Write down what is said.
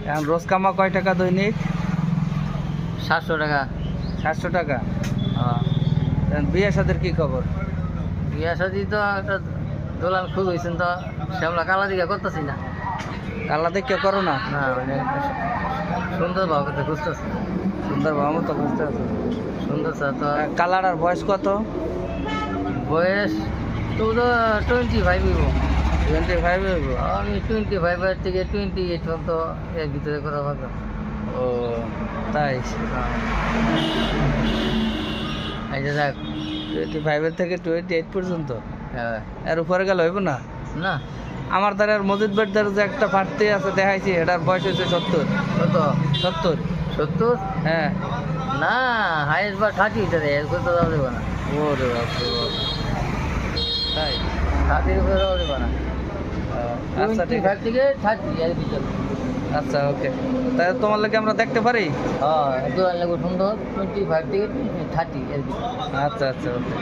এখন রোজ কামা কয় টাকা দৈনিক? 700 টাকা। 700 টাকা। হ্যাঁ। এখন বিয়ে সাদের কি খবর? বিয়া শাদি তো একটা দোলান খুব হয়েছেন তো শ্যামলা কালা দিকে করতেছি না। কাল্লা দেখে করো না? না মানে সুন্দর ভাব করতে খুঁজতেছি। সুন্দর ভাব মতো বুঝতে আছে। সুন্দর স্যার তো কালার আর বয়স কত? বয়স তো 25 হইব। 25 হইব। আমি 25 থেকে 28 পর্যন্ত এর ভিতরে কথা ভাবো। ও তাই? এই যে দেখ 25 থেকে 28 পর্যন্ত। হ্যাঁ। এর উপরে গেলে হইব না? না আমার দ্বারা মজিদ ভাইয়ের যে একটা প্রার্থী আছে দেখাইছি, এটার বয়স হচ্ছে 70। কত? 70? 70? হ্যাঁ। না হাইস্ট বা 30 এটা এর কত দাও দেবো না। ওরে বাপরে বাপ। তাই? 30 উপরে দাও দেবো না। আচ্ছা ঠিক আছে। 25 থেকে 30 এর ভিতরে। আচ্ছা ওকে, তাহলে তোমার লাগে আমরা দেখতে পারি? হ্যাঁ দোকান লাগবে সুন্দর 25 থেকে 30 এর ভিতরে। আচ্ছা আচ্ছা ওকে।